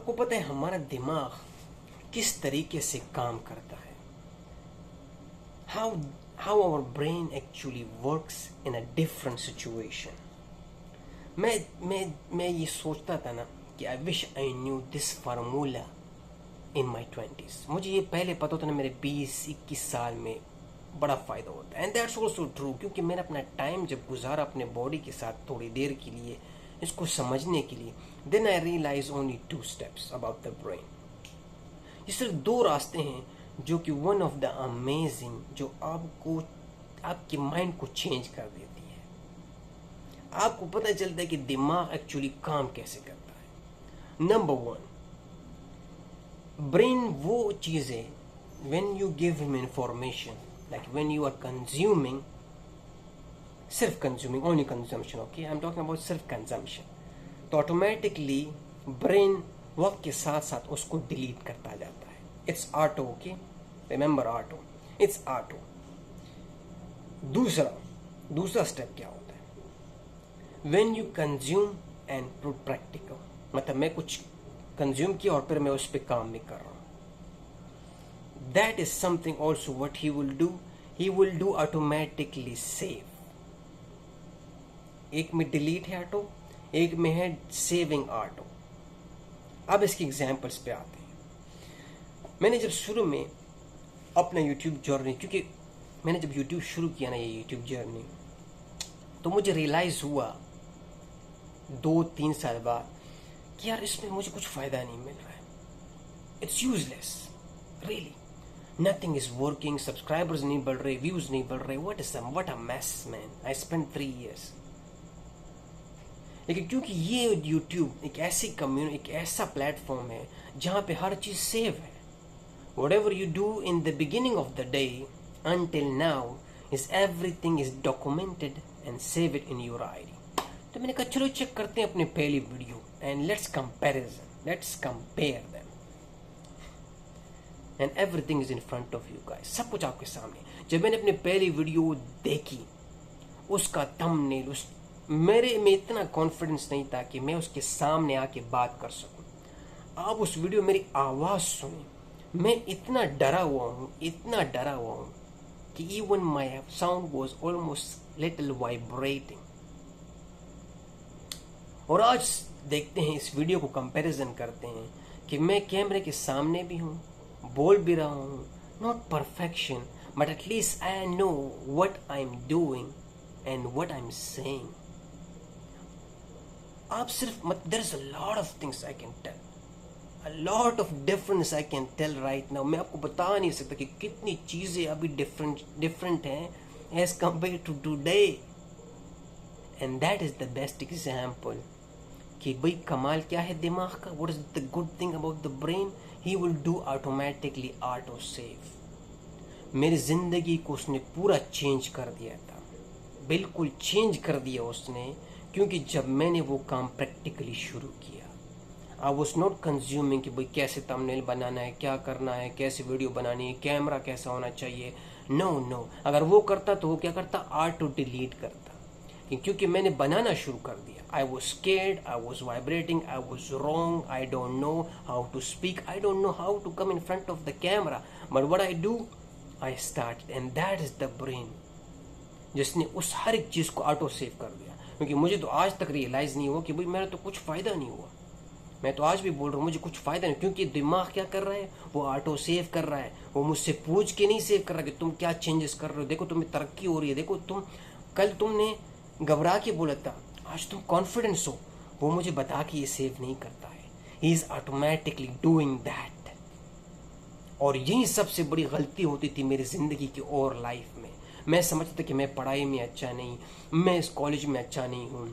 आपको पता है हमारा दिमाग किस तरीके से काम करता है? How our brain actually works in a different situation. मैं ये सोचता था ना कि I wish I knew this formula in my 20s। मुझे ये पहले पता होता ना मेरे 20-21 साल में बड़ा फ़ायदा होता है। एंड दैट्स ऑल्सो ट्रू, क्योंकि मैंने अपना टाइम जब गुजारा अपने बॉडी के साथ थोड़ी देर के लिए इसको समझने के लिए, then I realise only 2 steps about the brain. ये सिर्फ 2 रास्ते हैं जो कि वन ऑफ द अमेजिंग, जो आपको आपके माइंड को चेंज कर देती है। आपको पता चलता है कि दिमाग एक्चुअली काम कैसे करता है। नंबर 1, ब्रेन वो चीज़ें when you give him information, like when you are consuming, self consuming, only consumption, okay, I'm talking about self consumption, तो ऑटोमेटिकली ब्रेन वक्त के साथ साथ उसको डिलीट करता जाता है। It's auto, okay, remember auto, it's auto. दूसरा स्टेप क्या होता है? When you consume and prove practical, मतलब मैं कुछ कंज्यूम किया और फिर मैं उस पर काम भी कर रहा हूँ। That is something also what he will do. He will do automatically save. एक में डिलीट है ऑटो, एक में है सेविंग ऑटो। अब इसके एग्जाम्पल्स पे आते हैं। मैंने जब शुरू में अपना यूट्यूब जर्नी, क्योंकि मैंने जब यूट्यूब शुरू किया ना, ये यूट्यूब जर्नी, तो मुझे रियलाइज हुआ 2-3 साल बाद कि यार इसमें मुझे कुछ फ़ायदा नहीं मिल रहा है। It's useless, really nothing is working. Subscribers नहीं बढ़ रहे, व्यूज नहीं बढ़ रहे। What a mess man. I spend 3 years। लेकिन क्योंकि ये यूट्यूब एक ऐसी कम्युनिटी, एक ऐसा प्लेटफॉर्म है जहाँ पे हर चीज़ सेव है। Whatever you do in the beginning of the day until now is everything is documented and save it in your ID। तो मैंने कहा चलो चेक करते हैं अपनी पहली video and let's compare them and everything is in front of you guys। सब कुछ आपके सामने। जब मैंने अपनी पहली वीडियो देखी, उसका थंबनेल, मेरे में इतना कॉन्फिडेंस नहीं था कि मैं उसके सामने आके बात कर सकूं। आप उस वीडियो मेरी आवाज़ सुने, मैं इतना डरा हुआ हूँ कि even my sound was almost little vibrating. और आज देखते हैं, इस वीडियो को कंपैरिजन करते हैं कि मैं कैमरे के सामने भी हूँ, बोल भी रहा हूँ। Not perfection, but at least I know what I am doing and what I am saying. आप सिर्फ there is a lot of things I can tell, a lot of difference I can tell right now। मैं आपको बता नहीं सकता कि कितनी चीज़ें अभी different हैं as compared to today। And that is the best example कि भाई कमाल क्या है दिमाग का। What is the good thing about the brain? He will do automatically auto save। मेरी ज़िंदगी को उसने पूरा चेंज कर दिया था, बिल्कुल चेंज कर दिया उसने, क्योंकि जब मैंने वो काम प्रैक्टिकली शुरू किया। आई वॉज नॉट कंज्यूमिंग कि भाई कैसे थंबनेल बनाना है, क्या करना है, कैसे वीडियो बनानी है, कैमरा कैसा होना चाहिए। नो, अगर वो करता तो वो क्या करता, ऑटो डिलीट करता। क्योंकि मैंने बनाना शुरू कर दिया। I was scared, I was vibrating, I was wrong, I don't know how to speak, I don't know how to come in front of the camera, but what I do, I start. And that is the brain जिसने उस हर एक चीज़ को auto save कर दिया। क्योंकि मुझे तो आज तक रियलाइज़ नहीं हुआ कि भाई मेरा तो कुछ फ़ायदा नहीं हुआ। मैं तो आज भी बोल रहा हूँ मुझे कुछ फ़ायदा नहीं, क्योंकि दिमाग क्या कर रहा है, वो ऑटो सेव कर रहा है। वो मुझसे पूछ के नहीं सेव कर रहा कि तुम क्या चेंजेस कर रहे हो, देखो तुम्हें तरक्की हो रही है, देखो कल तुमने घबरा के बोला था, आज तुम कॉन्फिडेंस हो। वो मुझे बता के ये सेव नहीं करता है। He is automatically doing that. और यही सबसे बड़ी गलती होती थी मेरी ज़िंदगी की और लाइफ में। मैं समझता था कि मैं पढ़ाई में अच्छा नहीं, मैं इस कॉलेज में अच्छा नहीं हूँ,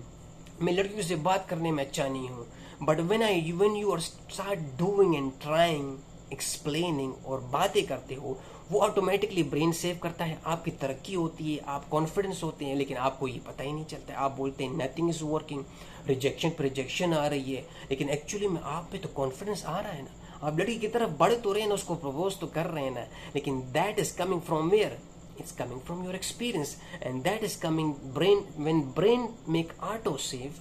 मैं लड़कियों से बात करने में अच्छा नहीं हूँ। But when you are start doing and trying, explaining और बातें करते हो, वो ऑटोमेटिकली ब्रेन सेव करता है, आपकी तरक्की होती है, आप कॉन्फिडेंस होते हैं। लेकिन आपको ये पता ही नहीं चलता है। आप बोलते हैं नथिंग इज वर्किंग, रिजेक्शन पर रिजेक्शन आ रही है, लेकिन एक्चुअली में आप पे तो कॉन्फिडेंस आ रहा है ना। आप लड़की की तरफ बढ़ तो रहे हैं ना, उसको प्रपोज तो कर रहे हैं ना, लेकिन that is coming from where? It's coming from your experience, and that is coming when brain make auto save,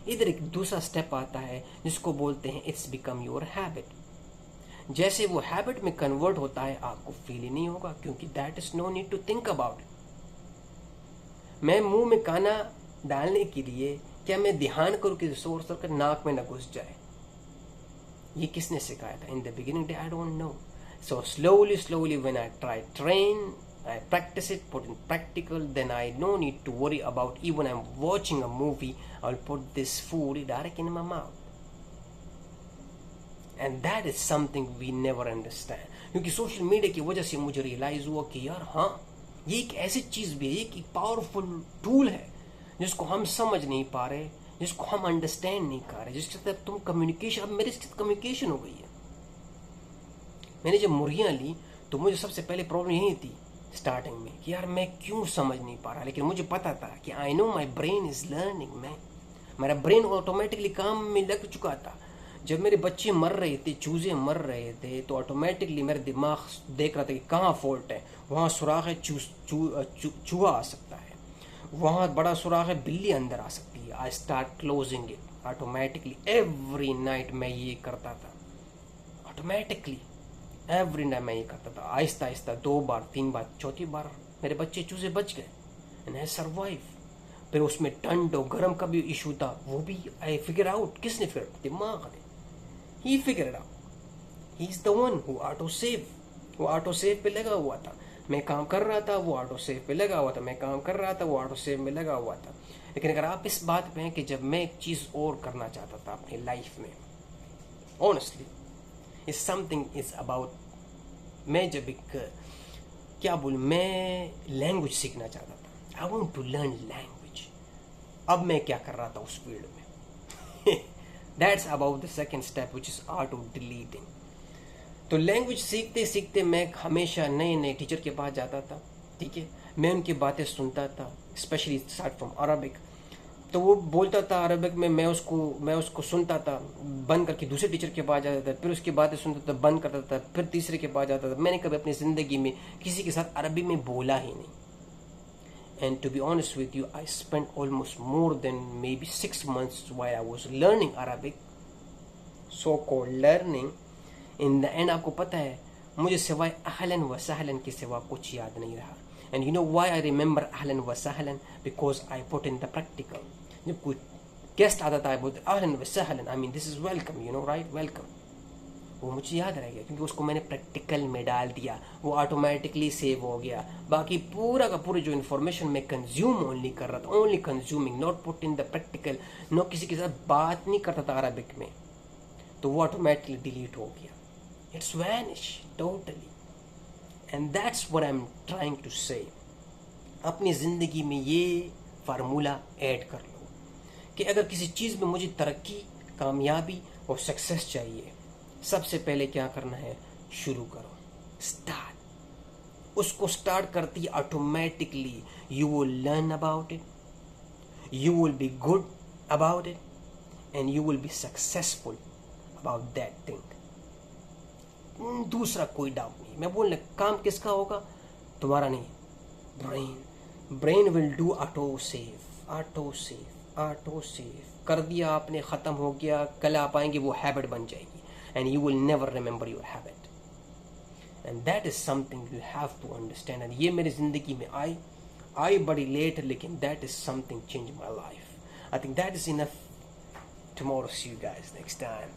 इधर एक दूसरा स्टेप आता है जिसको बोलते हैं इट्स बिकम योर हैबिट। जैसे वो हैबिट में कन्वर्ट होता है आपको फील ही नहीं होगा, क्योंकि that is no need to think about it. मैं मुंह में खाना डालने के लिए क्या मैं ध्यान करूं कि जोर जोर कर नाक में न घुस जाए? ये किसने सिखाया था? In the beginning day I don't no. So slowly when I train, I practice it, put in practical, then I no need to worry about even I'm watching a movie, I'll put this food direct in my mouth. And that is something we never understand. क्योंकि social media की वजह से मुझे realise हुआ कि यार हाँ, ये एक ऐसी चीज भी है, एक पावरफुल टूल है जिसको हम समझ नहीं पा रहे, जिसको हम अंडरस्टैंड नहीं कर रहे, जिसके साथ तुम कम्युनिकेशन, अब मेरे साथ कम्युनिकेशन हो गई है। मैंने जब मुर्गियां ली तो मुझे सबसे पहले प्रॉब्लम यही थी स्टार्टिंग में कि यार मैं क्यों समझ नहीं पा रहा, लेकिन मुझे पता था कि I know my brain is learning. मेरा ब्रेन ऑटोमेटिकली काम में लग चुका था। जब मेरे बच्चे मर रहे थे, चूजे मर रहे थे, तो ऑटोमेटिकली मेरा दिमाग देख रहा था कि कहाँ फॉल्ट है, वहाँ सुराख है, चूहा आ सकता है, वहाँ बड़ा सुराख है, बिल्ली अंदर आ सकती है। I start closing it automatically. Every night मैं ये करता था, ऑटोमेटिकली एवरी नाइट मैं ये करता था। आहिस्ता आहिस्ता 2 बार 3 बार, चौथी बार मेरे बच्चे चूजे बच गए एंड आई सर्वाइव। फिर उसमें ठंड और गर्म का भी इशू था, वो भी आई फिगर आउट। किसने फिगर? दिमाग ने। He figure out. He is the one who auto save. वो ऑटो सेव पे लगा हुआ था, मैं काम कर रहा था, वो ऑटो सेव पे लगा हुआ था, मैं काम कर रहा था, वो ऑटो सेव में लगा हुआ था। लेकिन अगर आप इस बात पे हैं कि जब मैं एक चीज और करना चाहता था अपनी लाइफ में, honestly is something is about, मैं जब एक क्या बोलूं, मैं लैंग्वेज सीखना चाहता था। I want to learn language. अब मैं क्या कर रहा था उस फील्ड में? That's about the second step which is art of deleting. तो लैंग्वेज सीखते सीखते मैं हमेशा नए नए टीचर के पास जाता था, ठीक है, मैं उनकी बातें सुनता था, स्पेशली स्टार्ट फ्रॉम अरबिक। तो वो बोलता था अरबिक में, मैं उसको सुनता था, बंद करके दूसरे टीचर के पास जाता था, फिर उसकी बातें सुनता था, बंद करता था, फिर तीसरे के पास जाता था। मैंने कभी अपनी ज़िंदगी में किसी के साथ अरबी में बोला ही नहीं। And to be honest with you, I spend almost more than maybe 6 months while I was learning Arabic, so called learning. In the end आपको पता है, मुझे सिवाय अहलन व सहलन के सिवा कुछ याद नहीं रहा। And you know why I remember अहलन व सहलन? Because I put in the practical. जब कोई गेस्ट आता था, आई बोलते अहलन व सहलन, I mean this is welcome, you know, right, welcome. वो मुझे याद रह गया क्योंकि उसको मैंने प्रैक्टिकल में डाल दिया, वो ऑटोमेटिकली सेव हो गया। बाकी पूरा का पूरा जो इन्फॉर्मेशन मैं कंज्यूम ओनली कर रहा था, only consuming, not put in the practical, no किसी के साथ बात नहीं करता था अरबिक में, तो वो ऑटोमेटिकली डिलीट हो गया। It's vanished totally. And that's what I'm trying to say. अपनी ज़िंदगी में ये फार्मूला ऐड कर लो कि अगर किसी चीज़ में मुझे तरक्की, कामयाबी और सक्सेस चाहिए, सबसे पहले क्या करना है? शुरू करो, स्टार्ट। उसको स्टार्ट करती automatically you will learn about it, you will be good about it, and you will be successful about that thing. दूसरा कोई डाउट नहीं। मैं बोल रहा, काम किसका होगा? तुम्हारा नहीं, brain will do auto save, auto save, auto save. कर दिया आपने, ख़त्म हो गया, कल आप आएंगे, वो हैबिट बन जाएगी and you will never remember your habit. And that is something you have to understand. And ये मेरी ज़िंदगी में आई बड़ी लेट, लेकिन that is something change my life. I think that is enough. Tomorrow see you guys next time.